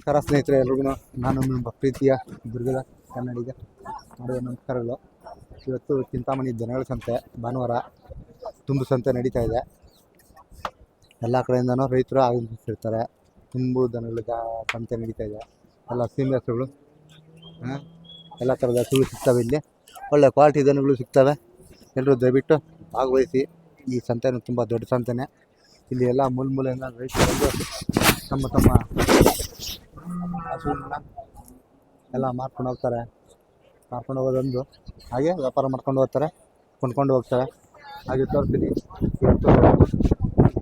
ನಮಸ್ಕಾರ ಸ್ನೇಹಿತರೆ ಎಲ್ರಿಗೂ ನಾನು ನಿಮ್ಮ ಪ್ರೀತಿಯ ದುರ್ಗದ ಕನ್ನಡಿಗ ಮಾಡುವ ನಮಸ್ಕಾರಗಳು. ಇವತ್ತು ಚಿಂತಾಮಣಿ ದನಗಳ ಸಂತೆ ಭಾನುವಾರ ತುಂಬು ಸಂತೆ ನಡೀತಾ ಇದೆ. ಎಲ್ಲ ಕಡೆಯಿಂದನೂ ರೈತರು ಆಗಮಿಸಿರ್ತಾರೆ. ತುಂಬು ದನಗಳ ಸಂತೆ ನಡೀತಾ ಇದೆ. ಎಲ್ಲ ಸೀಮೆ ಹಸುಗಳು, ಎಲ್ಲ ಥರದ ಹಸುಗಳು ಸಿಗ್ತವೆ. ಇಲ್ಲಿ ಒಳ್ಳೆ ಕ್ವಾಲಿಟಿ ದನಗಳು ಸಿಗ್ತವೆ. ಎಲ್ಲರೂ ದಯವಿಟ್ಟು ಭಾಗವಹಿಸಿ. ಈ ಸಂತೆನೂ ತುಂಬ ದೊಡ್ಡ ಸಂತೆನೇ. ಇಲ್ಲಿ ಎಲ್ಲ ಮೂಲೆಯಿಂದ ರೈತರು ತಮ್ಮ ಹಸುಗಳನ್ನ ಎಲ್ಲ ಮಾರ್ಕೊಂಡು ಹೋಗ್ತಾರೆ. ಮಾರ್ಕೊಂಡು ಹೋಗೋದೊಂದು, ಹಾಗೆ ವ್ಯಾಪಾರ ಮಾಡ್ಕೊಂಡು ಹೋಗ್ತಾರೆ, ಕೊಂಡ್ಕೊಂಡು ಹೋಗ್ತಾರೆ. ಹಾಗೆ ತೋರಿಸ್ತೀನಿ. ಇವತ್ತು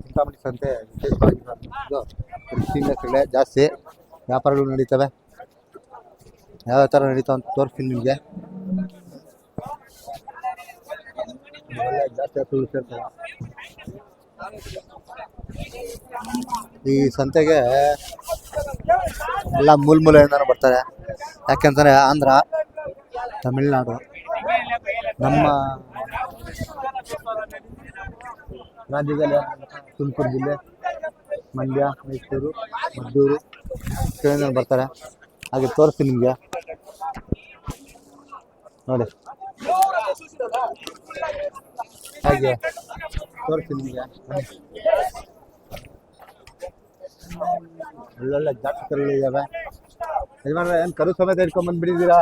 ಚಿಂತಾಮಣಿ ಸಂತೆ ವಿಶೇಷವಾಗಿದ್ದು ಸೀಮೆಗಳೇ ಜಾಸ್ತಿ ವ್ಯಾಪಾರಗಳು ನಡೀತವೆ. ಯಾವ್ಯಾವ ಥರ ನಡೀತಾವೆ ಅಂತ ತೋರಿಸ್ತೀನಿ ನಿಮಗೆ. ಜಾಸ್ತಿ ಹಸುಗಳು ಸೇರ್ತಾರೆ ಈ ಸಂತೆಗೆ. ಎಲ್ಲ ಮೂಲೆಯಿಂದನೂ ಬರ್ತಾರೆ. ಯಾಕೆಂದರೆ ಆಂಧ್ರ, ತಮಿಳ್ನಾಡು, ನಮ್ಮ ರಾಜ್ಯದಲ್ಲಿ ತುಮಕೂರು ಜಿಲ್ಲೆ, ಮಂಡ್ಯ, ಮೈಸೂರು, ಮದ್ದೂರು ಕಡೆಯಿಂದ ಬರ್ತಾರೆ. ಹಾಗೆ ತೋರಿಸ್ತೀನಿ ನಿಮಗೆ ನೋಡಿ. ಹಾಗೆ ತೋರಿಸ್ತೀನಿ ನಿಮಗೆ. ಒಳ್ಳೊಳ್ಳೆ ಜಾತಿ ಕರುಗಳು ಇದ್ದಾವೆ. ಯಜಮಾನ್ರೆ, ಏನು ಕರು ಸಮೇತ ಇಟ್ಕೊಂಡ್ಬಂದ್ಬಿಟ್ಟಿದ್ದೀರಾ?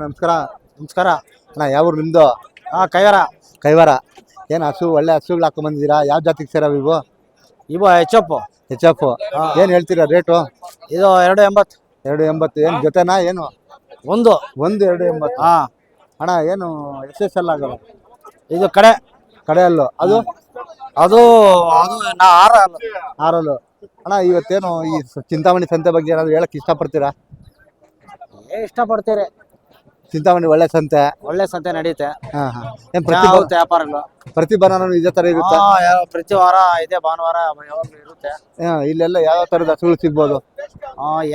ನಮಸ್ಕಾರ. ನಮಸ್ಕಾರ ಅಣ್ಣ, ಯಾವ ಊರು ನಿಮ್ಮದು? ಕೈವಾರ. ಏನು ಹಸು ಒಳ್ಳೆ ಹಸುಗಳು ಹಾಕೊಂಡ್ಬಂದಿದ್ದೀರಾ? ಯಾವ ಜಾತಿಗೆ ಸೇರವು ಇವು? H F. ಏನು ಹೇಳ್ತೀರಾ ರೇಟು? ಇದು 280. 280. ಏನು ಜೊತೆನಾ? ಏನು ಒಂದು 280. ಅಣ್ಣ, ಏನು ಎಷ್ಟೆಲ್ಲ ಆಗಲ್ಲ? ಇದು ಕಡೆಯಲ್ಲು ಅದು ಅದು ಆರಲ್ಲು. ಅಣ್ಣ, ಇವತ್ತೇನು ಈ ಚಿಂತಾಮಣಿ ಸಂತೆ ಬಗ್ಗೆ ಏನಾದ್ರು ಹೇಳಕ್ ಇಷ್ಟಪಡ್ತೀರಾ? ಇಷ್ಟಪಡ್ತೀರಿ. ಚಿಂತಾಮಣಿ ಒಳ್ಳೆ ಸಂತೆ ನಡೀತೆ. ಏನ್ ವ್ಯಾಪಾರಗಳು ಪ್ರತಿ ಭಾನುವಾರ ಇದೇ ತರ ಇರುತ್ತೆ? ಪ್ರತಿ ವಾರ ಇದೇ ಭಾನುವಾರ ಯಾವಾಗಲೂ ಇರುತ್ತೆ. ಇಲ್ಲೆಲ್ಲ ಯಾವ ತರದ ಹಸುಗಳು ಸಿಗ್ಬೋದು?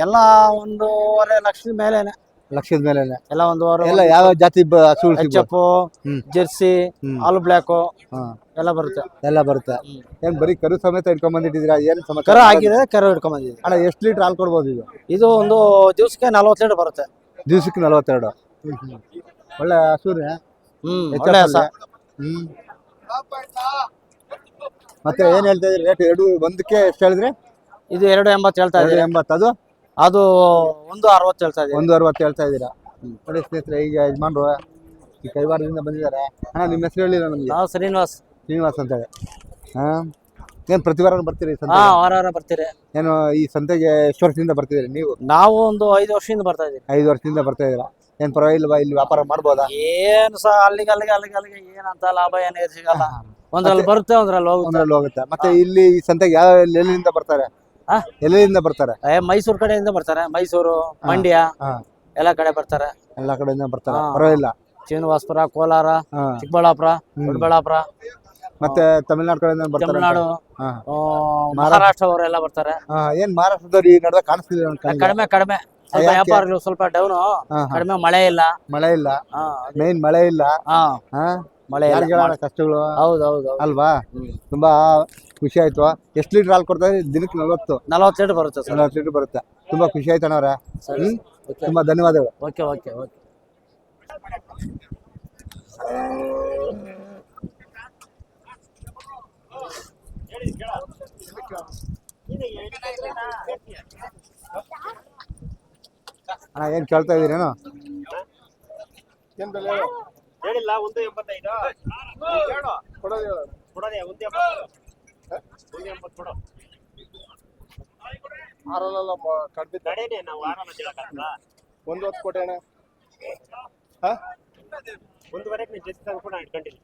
ಎಲ್ಲ 1.5 ಲಕ್ಷದ ಮೇಲೆನೆ. ಎಲ್ಲ 1.5. ಎಲ್ಲ ಯಾವ ಜಾತಿ ಹಸುಗಳು ಸಿಗ್ಬೋದು? ಜೆರ್ಸಿ, ಆಲ್ ಬ್ಲಾಕ್ ಎಲ್ಲ ಬರುತ್ತೆ. ಏನ್ ಬರೀ ಕರು ಸಮೇತ ಇಟ್ಕೊಂಡ್ ಬಂದಿಟ್ಟಿದ್ದೀರಾ? ಏನ್ ಕರ ಆಗಿದೆ, ಕರು ಇಟ್ಕೊಂಡ್ ಬಂದಿದ್ದೀವಿ. ಅಣ್ಣ, ಎಷ್ಟು ಲೀಟರ್ ಹಾಲು ಕೊಡ್ಬೋದು ಇದು? ಇದು ಒಂದು ದಿವಸಕ್ಕೆ 40 ಲೀಟರ್ ಬರುತ್ತೆ. ದಿವಸಕ್ಕೆ 42. ಒಳ್ಳೆ ಹಸುನೇ. ಮತ್ತೆ ಏನ್ ಹೇಳ್ತಾ ಇದ್ರಿ ರೇಟ್? ಒಂದಕ್ಕೆ ಎಷ್ಟು ಹೇಳಿದ್ರಿ? ಇದು 280 ಹೇಳ್ತಾ ಇದ್ದೀವಿ. 280. ಅದು 160 ಹೇಳ್ತಾ ಇದ್ದೀವಿ. 160 ಹೇಳ್ತಾ ಇದ್ದೀರಾ? ನೋಡಿ ಸ್ನೇಹಿತರೆ, ಈಗ ಯಜಮಾನ್ರು ಈ ಕೈವಾರದಿಂದ ಬಂದಿದ್ದಾರೆ. ಅಣ್ಣ, ನಿಮ್ಮ ಹೆಸರು ಹೇಳಿಲ್ಲ ನಮಗೆ? ಶ್ರೀನಿವಾಸ್ ಅಂತ ಹೇಳಿ. ಏನು ಪ್ರತಿ ವಾರ ಬರ್ತೀರಿ? ವಾರ ಬರ್ತೀರಿ. ಏನು ಈ ಸಂತೆಗೆ ಎಷ್ಟು ವರ್ಷದಿಂದ ಬರ್ತಿದ್ದೀರಿ ನೀವು? ನಾವು ಒಂದು 5 ವರ್ಷದಿಂದ ಬರ್ತಾ ಇದ್ದೀವಿ. 5 ವರ್ಷದಿಂದ ಬರ್ತಾ ಇದ್ದೀರಾ? ಏನ್ ಪರವಾಗಿಲ್ವಾ? ಇಲ್ಲಿ ವ್ಯಾಪಾರ ಮಾಡ್ಬೋದಾ? ಏನು ಅಲ್ಲಿಗೆ ಏನಂತ ಲಾಭ ಏನು ಸಿಗಲ್ಲ. ಒಂದ್ರಲ್ಲಿ ಬರುತ್ತೆ, ಒಂದ್ರಲ್ಲಿ ಹೋಗುತ್ತೆ. ಮತ್ತೆ ಇಲ್ಲಿ ಈ ಸಂತೆಗೆ ಯಾವ ಎಲ್ಲಿಂದ ಬರ್ತಾರೆ? ಮೈಸೂರು ಕಡೆಯಿಂದ ಬರ್ತಾರೆ. ಮೈಸೂರು, ಮಂಡ್ಯ ಎಲ್ಲ ಕಡೆ ಬರ್ತಾರೆ. ಎಲ್ಲ ಕಡೆಯಿಂದ ಬರ್ತಾರೆ. ಪರವಾಗಿಲ್ಲ. ಶ್ರೀನಿವಾಸಪುರ, ಕೋಲಾರ, ಚಿಕ್ಕಬಳ್ಳಾಪುರ, ದೊಡ್ಡಬಳ್ಳಾಪುರ, ಮತ್ತೆ ತಮಿಳ್ನಾಡು ಕಡೆಯಿಂದ ಬರ್ತಾರೆ. ತಮಿಳ್ನಾಡು, ಮಹಾರಾಷ್ಟ್ರ ಅವರೆಲ್ಲ ಬರ್ತಾರೆ. ಏನ್ ಮಹಾರಾಷ್ಟ್ರದವ್ರು ಈ ನಡುವೆ ಕಾಣಿಸ್ತಿದೆ? ಕಡಿಮೆ ವ್ಯಾಪಾರಗಳು ಸ್ವಲ್ಪ ಡೌನ್. ಕಡಿಮೆ ಮಳೆ ಇಲ್ಲ. ಮೇನ್ ಮಳೆ ಇಲ್ಲ. ಕಷ್ಟಗಳು. ಹೌದೌದು ಅಲ್ವಾ? ತುಂಬಾ ಖುಷಿ ಆಯ್ತು. ಎಷ್ಟು ಲೀಟರ್ ಹಾಲು ಕೊಡ್ತಾರೆ ದಿನಕ್ಕೆ? 40 ಲೀಟರ್ ಬರುತ್ತೆ. 40 ಲೀಟರ್ ಬರುತ್ತೆ. ತುಂಬಾ ಖುಷಿ ಆಯ್ತು ಅಣ್ಣವ್ರೆ. ತುಂಬಾ ಧನ್ಯವಾದಗಳು. ಓಕೆ. ಅಣ್ಣ, ಏನ್ ಕೇಳ್ತಾ ಇದೀರೇನು? ಹೇಳಿಲ್ಲ. 185 ಕೊಡೋದೇ. 180 ಕೊಡೋ. ಆರಲ್ಲ ಕಡಿಮೆ ನಾವು ಆರಾಮ ಹೇಳಕ್ಕಾಗಲ್ಲ. 1 ಕೋಟಿ ಅಣ್ಣ. 1.5 ನೀನು ಜೊತೆ ತಂದ್ಕೊಂಡು ಇಟ್ಕೊಂಡಿಲ್ಲ.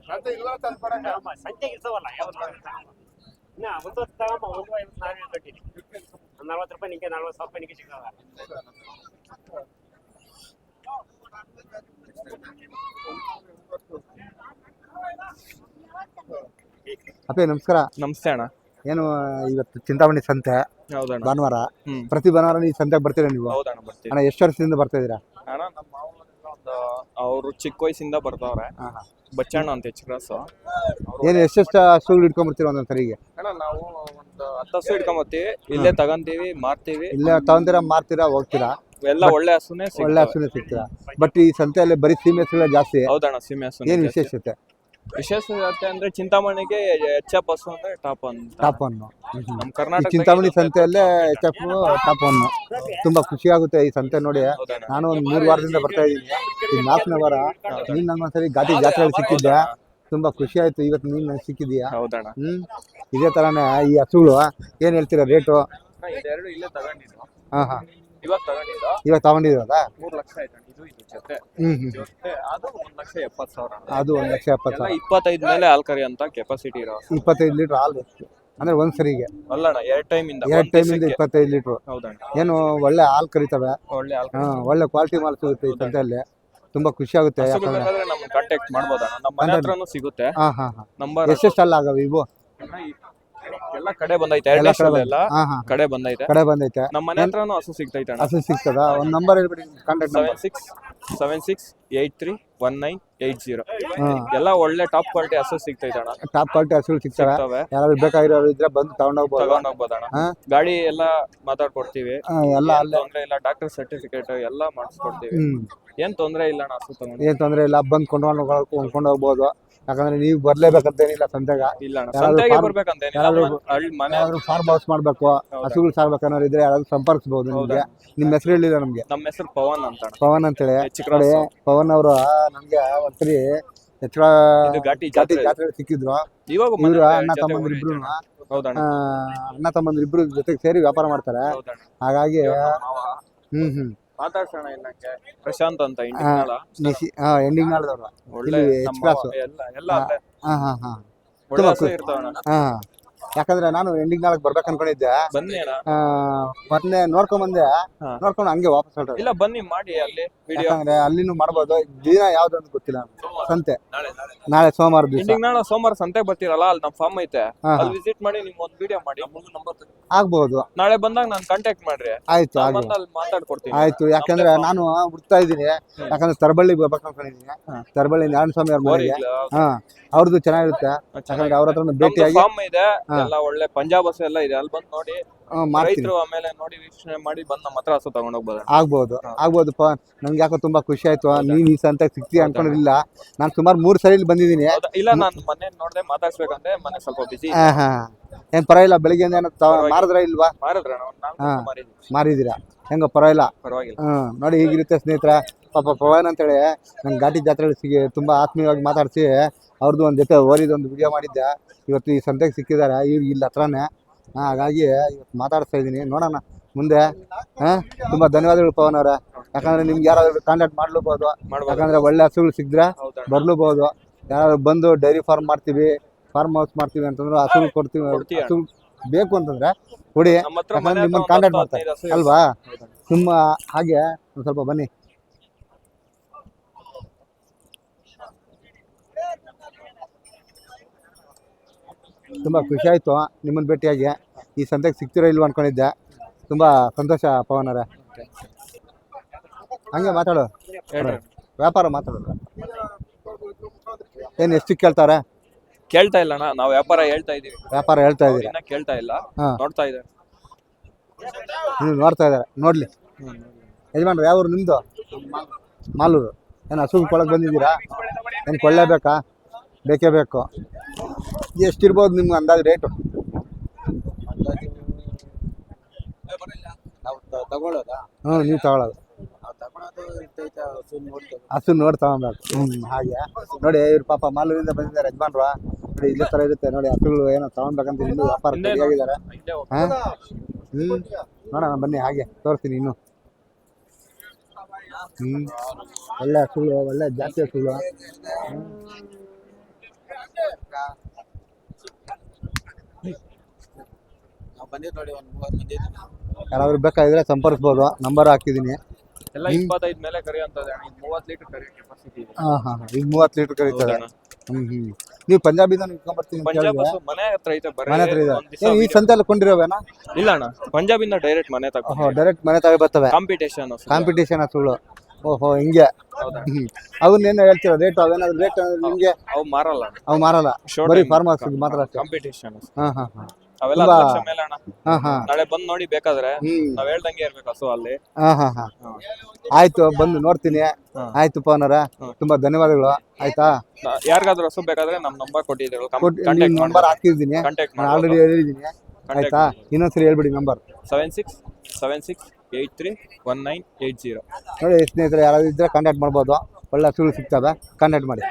ಸಂತೆಗೆ ಇರ್ತಾವಲ್ಲ ಯಾವ್ದು ಇನ್ನ 1 ತಗೊಂಬ. 1.50 ನಾವೇ ಇಟ್ಕೊಂಡಿನಿ. 40 ರೂಪಾಯಿ ನಿಂಗೆ, 40,000 ರೂಪಾಯಿ ನಿಂಗೆ ಸಿಗಲ್ಲ. ಅಪ್ಪೇ ನಮಸ್ಕಾರ. ನಮಸ್ತೆ ಅಣ್ಣ. ಏನು ಇವತ್ತು ಚಿಂತಾಮಣಿ ಸಂತೆ ಭಾನುವಾರ? ಪ್ರತಿ ಭಾನುವಾರ ಈ ಸಂತೆಗೆ ಬರ್ತೀರಾ ನೀವು? ಹೌದಣ್ಣ, ಬರ್ತೀವಿ. ಅಣ್ಣ, ಎಷ್ಟು ವರ್ಷದಿಂದ ಬರ್ತಾ ಇದೀರಾ? ಅಣ್ಣ, ನಮ್ಮ ಒಂದು ಅವರು ಚಿಕ್ಕ ವಯಸ್ಸಿಂದ ಬರ್ತಾವ್ರೆ. ಹಾಂ ಹಾಂ. ಬಚ್ಚಣ್ಣ ಅಂತ ಹೆಚ್ಚು ಕ್ರಾಸು. ಏನು ಎಷ್ಟೆಷ್ಟು ಹಸುಗಳು ಇಟ್ಕೊಂಡ್ಬರ್ತೀರ ಒಂದೊಂದು ಸರಿಗೆ? ಅಣ್ಣ ನಾವು ಒಂದು 10 ಹಸು ಇಟ್ಕೊಂಬತ್ತೀವಿ, ಇಲ್ಲೇ ತಗಂತೀವಿ, ಮಾರ್ತೀವಿ. ಇಲ್ಲೇ ತಗೊಂತೀರಾ, ಮಾರ್ತೀರಾ, ಹೋಗ್ತೀರಾ? ಎಲ್ಲ ಒಳ್ಳೆ ಹಸುನೇ ಒಳ್ಳೆ ಹಸುನೇ ಸಿಗ್ತೀರಾ? ಬಟ್ ಈ ಸಂತೆಯಲ್ಲಿ ಬರೀ ಸೀಮೆ ಹಸುಗಳೇ ಜಾಸ್ತಿ. ಹೌದಣ್ಣ, ಸೀಮೆ ಹಸು. ಏನು ವಿಶೇಷತೆ? ವಿಶೇಷತೆ ಅಂದ್ರೆ ಚಿಂತಾಮಣಿಗೆ ಎಚ್.ಎಫ್ ಹಸು ಅಂದ್ರೆ ಟಾಪ್ ಅಂತ. Top one. ನಮ್ಮ ಈ ಕರ್ನಾಟಕ ಚಿಂತಾಮಣಿ ಸಂತೆಯಲ್ಲೇ HF ಟಾಪ್ ಒನ್ನು. ತುಂಬಾ ಖುಷಿ ಆಗುತ್ತೆ ಈ ಸಂತೆ ನೋಡಿ. ನಾನು ಒಂದು 3 ವಾರದಿಂದ ಬರ್ತಾ ಇದ್ದೀನಿ. ಈ 4ನೇ ವಾರ ನೀನ್ ನನ್ನೊಂದ್ಸರಿ ಘಾಟಿ ಜಾತ್ರೆಯಲ್ಲಿ ಸಿಕ್ಕಿದ್ದೆ, ತುಂಬಾ ಖುಷಿ ಆಯ್ತು. ಇವತ್ತು ನೀನ್ ನಂಗೆ ಸಿಕ್ಕಿದ್ಯಾ. ಹೌದಣ್ಣ. ಇದೇ ತರಾನೇ ಈ ಹಸುಗಳು ಏನ್ ಹೇಳ್ತೀರಾ ರೇಟು? ಇದೆರಡು ಇಲ್ಲೇ ತಗೊಂಡಿದ್ದು. ಹಾ ಹಾ. ಇವಾಗ ತಗೊಂಡಿದ್ದು ಇವಾಗ ತಗೊಂಡಿರೋದಾ? 3 ಲಕ್ಷ ಆಯ್ತು ಇದು ಜೊತೆ. ಹ್ಮ್. ಜೊತೆ ಅದು 1,70,000. ಅದು 1,70,000. 25 ಮೇಲೆ ಆಲ್ಕರಿ ಅಂತ ಕೆಪಾಸಿಟಿ ಇರೋ. 25 ಲೀಟರ್ ಹಾಲು ಎಷ್ಟು ಅಂದ್ರೆ ಒಂದ್ ಸರಿಗೆ? ಅಲ್ಲಣ್ಣ, 2 ಟೈಮಿಂದ 25 ಲೀಟರ್. ಹೌದಣ್ಣ. ಏನು ಒಳ್ಳೆ ಹಾಲು ಕರಿತವೆ. ಒಳ್ಳೆ ಆಲ್ಕರಿ. ಒಳ್ಳೆ ಕ್ವಾಲಿಟಿ ಮಾಲ್ ಸಿಗುತ್ತೆ ಈ ಸಂತೆಯಲ್ಲಿ. ತುಂಬಾ ಖುಷಿ ಆಗುತ್ತೆ. ಬೇಕಾದ್ರೆ ನಮ್ಗೆ ಕಾಂಟ್ಯಾಕ್ಟ್ ಮಾಡ್ಬೋದಣ್ಣ, ನಮ್ಮ ಮನೆ ಹತ್ರನೂ ಸಿಗುತ್ತೆ. ಹಾ ಹಾ ಹಾ. ನಂಬರ್ ಎಷ್ಟೆಷ್ಟಲ್ಲ ಆಗವೆ ಇವು? ಎಲ್ಲ ಕಡೆ ಬಂದೈತೆ, ಎಲ್ಲ ಕಡೆ ಬಂದೈತೆ. ಕಡೆ ಬಂದೈತೆ. ನಮ್ಮ ಮನೆ ಹತ್ರನೂ ಹಸು ಸಿಗ್ತೈತೆ ಅಣ್ಣ. ಹಸು ಸಿಗ್ತದ? ಒಂದ್ ನಂಬರ್ ಹೇಳ್ಬಿಡಿ, ಕಾಂಟ್ಯಾಕ್ಟ್ ನಂಬರ್. 7676831880. ಎಲ್ಲ ಒಳ್ಳೆ ಟಾಪ್ ಕ್ವಾಲಿಟಿ ಹಸು ಸಿಗ್ತೈತೆ ಅಣ್ಣ. ಟಾಪ್ ಕ್ವಾಲಿಟಿ ಹಸುಗಳು ಸಿಗ್ತವೆ. ಯಾರಾದ್ರೂ ಬೇಕಾಗಿರೋರು ಇದ್ರೆ ಬಂದು ತಗೊಂಡೋಗ್ಬೋದಣ್ಣ. ಗಾಡಿ ಎಲ್ಲ ಮಾತಾಡ್ಕೊಡ್ತೀವಿ, ಎಲ್ಲ ಅಲ್ಲೇ. ತೊಂದ್ರೆ ಇಲ್ಲ. ಡಾಕ್ಟರ್ ಸರ್ಟಿಫಿಕೇಟ್ ಎಲ್ಲ ಮಾಡಿಸ್ಕೊಡ್ತೀವಿ. ಏನ್ ತೊಂದ್ರೆ ಇಲ್ಲ ಅಣ್ಣ ಹಸು ತಗೊಂಡು. ಏನ್ ತೊಂದ್ರೆ ಇಲ್ಲ, ಬಂದು ಕೊಂಡ್ಕೊಂಡು ಹೋಗ್ಬೋದು. ಯಾಕಂದ್ರೆ ನೀವು ಬರ್ಲೇಬೇಕಂತೇನಿಲ್ಲ ಸಂತೆಗ. ಇಲ್ಲ ಅಣ್ಣ, ಸಂತೆಗೆ ಬರ್ಬೇಕಂತೇನಿಲ್ಲ. ಫಾರ್ಮ್ ಹೌಸ್ ಮಾಡ್ಬೇಕು, ಹಸುಗಳು ಸಾಕ್ಬೇಕನ್ನೋರು ಇದ್ರೆ ಯಾರಾದ್ರೂ ಸಂಪರ್ಕಿಸಬಹುದು ನಿಮ್ಗೆ. ನಿಮ್ ಹೆಸರು ಹೇಳಿಲ್ಲ ನಮ್ಗೆ? ನಮ್ಮ ಹೆಸರು ಪವನ್ ಅಂತ. ಪವನ್ ಅಂತೇಳಿ. ಪವನ್ ಅವರು ನಮ್ಗೆ ಒಂದ್ಸರಿ ಘಾಟಿ ಜಾತ್ರೆ ಸಿಕ್ಕಿದ್ರು. ಇವ್ರು ಅಣ್ಣ ತಮ್ಮಂದ್ರು ಇಬ್ರು ಜೊತೆಗೆ ಸೇರಿ ವ್ಯಾಪಾರ ಮಾಡ್ತಾರೆ. ಹಾಗಾಗಿ ಮಾತಾಡ್ಸೋಣ. ಇನ್ನಕ್ಕೆ ಪ್ರಶಾಂತ್ ಅಂತ ಎಂಡಿಂಗ್ ನಾಳದವ್ರು. ಒಳ್ಳೆ ಯಾಕಂದ್ರೆ ನಾನು ಎಂಡಿಂಗ್ ನಾಳಕ್ ಬರ್ಬೇಕು ಅನ್ಕೊಂಡಿದ್ದೆ. ಬನ್ನಿ ಅಣ್ಣ. ಮೊನ್ನೆ ನೋಡ್ಕೊಂಡ್ ಹಂಗೆ ವಾಪಸ್ ಹೊರಟೆ. ಇಲ್ಲ ಬನ್ನಿ, ಮಾಡಿ ಅಲ್ಲಿ ವಿಡಿಯೋ. ಯಾಕಂದ್ರೆ ಅಲ್ಲಿನೂ ಮಾಡ್ಬೋದು. ದಿನ ಯಾವ್ದು ಅಂತ ಗೊತ್ತಿಲ್ಲ. ಸಂತೆ ನಾಳೆ ಸೋಮವಾರ ದಿವಸ. ನಾಳೆ ಸೋಮವಾರ ಸಂತೆ ಬರ್ತೀರಲ್ಲ, ಅಲ್ಲಿ ನಮ್ಮ ಫಾರ್ಮ್ ಐತೆ, ಅಲ್ಲಿ ವಿಸಿಟ್ ಮಾಡಿ ನಿಮ್ ಒಂದು ವಿಡಿಯೋ ಮಾಡಿ. ಆಗ್ಬಹುದು. ನಾಳೆ ಬಂದಾಗ ನಾನು ಕಾಂಟ್ಯಾಕ್ಟ್ ಮಾಡ್ರಿ. ಆಯ್ತು ಅಲ್ಲಿ ಮಾತಾಡ್ಕೊಡ್ತೀನಿ. ಆಯ್ತು. ಯಾಕಂದ್ರೆ ನಾನು ಹುಡ್ತಾ ಇದ್ದೀನಿ. ಯಾಕಂದ್ರೆ ತರಬಳ್ಳಿಗೆ ಬರ್ಬೇಕು ಅನ್ಕೊಂಡಿದ್ದೀನಿ. ತರಬಳ್ಳಿ ನಾರಾಯಣ ಸ್ವಾಮಿ ಅವ್ರ ಮನೆಗೆ. ಅವ್ರದ್ದು ಚೆನ್ನಾಗಿರುತ್ತೆ. ಯಾಕಂದ್ರೆ ಅವ್ರ ಹತ್ರ ಭೇಟಿಯಾಗಿ ಫಾರ್ಮ್ ಇದೆ, ಎಲ್ಲ ಒಳ್ಳೆ ಪಂಜಾಬ್ ಹಸು ಎಲ್ಲ ಇದೆ. ಅಲ್ಲಿ ಬಂದು ನೋಡಿ ರೈತರು ಆಮೇಲೆ ನೋಡಿ ವೀಕ್ಷಣೆ ಮಾಡಿ ಬಂದು ನಮ್ಮ ಹತ್ರ ಹಸು ತಗೊಂಡ್ ಹೋಗ್ಬೋದು. ಆಗ್ಬೋದಪ್ಪ. ನಂಗೆ ಯಾಕೋ ತುಂಬಾ ಖುಷಿ ಆಯ್ತು. ನೀನ್ ಈ ಸಂತೆ ಸಿಕ್ತಿ ಅನ್ಕೊಂಡಿರ್ಲಿಲ್ಲ. ನಾನು ಸುಮಾರು 3 ಸರಿ ಬಂದಿದ್ದೀನಿ. ಇಲ್ಲ, ನಾನು ಮೊನ್ನೆ ನೋಡ್ದೆ, ಮಾತಾಡ್ಸ್ಬೇಕಂದ್ರೆ ಮೊನ್ನೆ ಸ್ವಲ್ಪ ಬಿಸಿ. ಏನ್ ಪರವಾಗಿಲ್ಲ? ಬೆಳಿಗ್ಗೆಯಿಂದ ಏನೋ ಮಾರಿದ್ರ ಇಲ್ವಾ? ಮಾರಿದೀರಾ? ಹೆಂಗ ಪರವಾಗಿಲ್ಲ. ನೋಡಿ ಹೀಗಿರುತ್ತೆ ಸ್ನೇಹಿತರ. ಪಾಪ ಪವನ್ ಅಂತೇಳಿ ನಂಗೆ ಘಾಟಿ ಜಾತ್ರೆ ತುಂಬಾ ಆತ್ಮೀಯವಾಗಿ ಮಾತಾಡ್ಸಿ ಅವ್ರದ್ದು ಒಂದ್ ಜೊತೆ ಓರಿದೊಂದು ವಿಡಿಯೋ ಮಾಡಿದ್ದೆ. ಇವತ್ತು ಈ ಸಂತೆಗೆ ಸಿಕ್ಕಿದ್ದಾರೆ, ಇವ್ರಿಗೆ ಇಲ್ಲಿ ಹತ್ರನೇ. ಹಾಗಾಗಿ ಇವತ್ತು ಮಾತಾಡ್ತಾ ಇದ್ದೀನಿ. ನೋಡೋಣ ಮುಂದೆ. ತುಂಬಾ ಧನ್ಯವಾದಗಳು ಪವನ್ ಅವರೇ. ಯಾಕಂದ್ರೆ ನಿಮ್ಗೆ ಯಾರಾದ್ರೂ ಕಾಂಟ್ಯಾಕ್ಟ್ ಮಾಡ್ಲೂಬಹುದು. ಯಾಕಂದ್ರೆ ಒಳ್ಳೆ ಹಸುಗಳು ಸಿಕ್ಕಿದ್ರೆ ಬರ್ಲೂಬಹುದು. ಯಾರಾದ್ರೂ ಬಂದು ಡೈರಿ ಫಾರ್ಮ್ ಮಾಡ್ತೀವಿ, ಫಾರ್ಮ್ ಹೌಸ್ ಮಾಡ್ತೀವಿ ಅಂತಂದ್ರೆ ಹಸುಗಳು ಕೊಡ್ತೀವಿ. ಹಸು ಬೇಕು ಅಂತಂದ್ರೆ ಕೊಡಿ, ನಿಮ್ಮನ್ನ ಕಾಂಟ್ಯಾಕ್ಟ್ ಮಾಡ್ತಾರೆ ಅಲ್ವಾ? ತುಂಬ ಹಾಗೆ ಒಂದು ಸ್ವಲ್ಪ ಬನ್ನಿ. ತುಂಬ ಖುಷಿ ಆಯಿತು ನಿಮ್ಮನ್ನು ಭೇಟಿಯಾಗಿ. ಈ ಸಂತೆಗೆ ಸಿಗ್ತಿರೋ ಇಲ್ವ ಅನ್ಕೊಂಡಿದ್ದೆ. ತುಂಬ ಸಂತೋಷ ಪವನ್ ಅವರೇ. ಹಂಗೆ ಮಾತಾಡು, ವ್ಯಾಪಾರ ಮಾತಾಡೋದು. ಏನು ಎಷ್ಟು ಕೇಳ್ತಾರೆ? ಕೇಳ್ತಾ ಇಲ್ಲ ಅಣ್ಣ, ನಾವು ವ್ಯಾಪಾರ ಹೇಳ್ತಾ ಇದೀವಿ. ವ್ಯಾಪಾರ ಹೇಳ್ತಾ ಇದೀವಿ, ಕೇಳ್ತಾ ಇಲ್ಲ. ನೋಡ್ತಾ ಇದ್ದಾರೆ, ನೀವು ನೋಡ್ತಾ ಇದ್ದಾರೆ. ನೋಡ್ಲಿ ಯಜಮಾನ್ರು, ಯಾವ ಊರು ನಿಮ್ಮದು? ಮಾಲೂರು. ಏನು ಹಸು ಕೊಳಕ್ಕೆ ಬಂದಿದ್ದೀರಾ? ಏನು ಕೊಳ್ಳೇಬೇಕಾ? ಬೇಕೇ ಬೇಕು. ಎಷ್ಟಿರ್ಬೋದು ನಿಮ್ಗೆ ಅಂದಾಜು ರೇಟು? ನೀವು ತಗೊಳ್ಳೋದು ಹಸು ನೋಡಿ ತಗೊಬೇಕು. ಹಾಗೆ ನೋಡಿ, ಇವ್ರು ಪಾಪ ಮಾಲೂರಿಂದ ಬಂದಿದ್ದಾರೆ ಯಜಮಾನ್ರು. ನೋಡಿ ಇದೇ ಥರ ಇರುತ್ತೆ ನೋಡಿ, ಹಸುಗಳು ಏನೋ ತಗೊಳ್ಬೇಕಂತ ಇನ್ನೂ ವ್ಯಾಪಾರ ಸರಿಯಾಗಿದ್ದಾರೆ. ನೋಡೋಣ ಬನ್ನಿ, ಹಾಗೆ ತೋರಿಸ್ತೀನಿ ಇನ್ನು. ಒಳ್ಳೆ ಹಸುಗಳು, ಒಳ್ಳೆ ಜಾತಿ ಹಸುಗಳು. ಯಾರಾದ್ರೂ ಬೇಕಾಗಿದ್ರೆ ಸಂಪರ್ಕಿಸ್ಬೋದು. ನಂಬರ್ ಹಾಕಿದ್ದೀನಿ. ಎಲ್ಲ 25 ಮೇಲೆ ಕರೆಯುವಂತದ್ದು. 30 ಲೀಟರ್ ಕರೆಯೋ ಕೆಪಾಸಿಟಿ ಇದೆ. ಈಗ 30 ಲೀಟರ್ ಕರೀತಾರೆ. ನೀವು ಪಂಜಾಬಿಂದ ಇಟ್ಕೊಂಡ್ಬರ್ತೀನಿ. ಪಂಜಾಬ್ ಹಸು ಮನೆ ಹತ್ರ ಐತೆ, ಮನೆ ಹತ್ರ ಇದೆ. ಈ ಸಂತೆಲ್ಲ ಕೊಂಡಿರೋವೇನಾ? ಇಲ್ಲ ಅಣ್ಣ, ಪಂಜಾಬಿಂದ ಡೈರೆಕ್ಟ್ ಮನೆ ತಗೋ. ಡೈರೆಕ್ಟ್ ಮನೆ ತಗೋ ಬರ್ತವೆ. ಕಾಂಪಿಟೇಷನ್ ಹಸುಗಳು. ಓಹೋ ಹಿಂಗೆ ಹೌದಾ ಅವನ್ನೇನು ಹೇಳ್ತೀರಾ ರೇಟ್ ಅವೇನಾದ್ರು ರೇಟ್ ನಿಮ್ಗೆ ಅವು ಮಾರಲ್ಲ ಅವು ಮಾರಲ್ಲ Short ಬರೀ time ಫಾರ್ಮರ್ಸ್ ಮಾತ್ರ ಅಷ್ಟೇ ಕಾಂಪಿಟೇಷನ್ ಹಾ ಹಾ ಹಾ ಅವೆಲ್ಲ ತುಂಬಾ- 10 ಲಕ್ಷ ಮೇಲೆ ಅಣ್ಣ ಹಾ ಹಾ ನಾಳೆ ಬಂದ್ ನೋಡಿ ಬೇಕಾದ್ರೆ ಹ್ಮ್ ನಾವ್ ಹೇಳ್ದಂಗೆ ಇರ್ಬೇಕು ಹಸು ಅಲ್ಲಿ ಹಾ ಹಾ ಹಾ ಆಯ್ತು ಬಂದು ನೋಡ್ತೀನಿ ಆಯ್ತು ಪವನರ ತುಂಬಾ ಧನ್ಯವಾದಗಳು ಆಯ್ತಾ ಯಾರಿಗಾದ್ರೂ ಹಸು ಬೇಕಾದ್ರೆ ನಮ್ ನಂಬರ್ ಕೊಟ್ಟಿದ್ರು ನಿಮ್ ಕಾಂಟ್ಯಾಕ್ಟ್ ನಂಬರ್ ಹಾಕಿದ್ದೀನಿ ಕಾಂಟ್ಯಾಕ್ಟ್ ನಾನು ಆಲ್ರೆಡಿ ಹೇಳಿದ್ದೀನಿ ಆಯ್ತಾ ಇನ್ನೊಂದ್ಸರಿ ಹೇಳ್ಬಿಡಿ ನಂಬರ್ 7676831980 ನೋಡಿ ಸ್ನೇಹಿತರೆ ಯಾರಾದ್ರೂ ಇದ್ರೆ ಕಾಂಟ್ಯಾಕ್ಟ್ ಮಾಡ್ಬೋದು ಒಳ್ಳೆ ಹಸುಗಳು ಸಿಗ್ತವೆ ಕಾಂಟ್ಯಾಕ್ಟ್ ಮಾಡಿ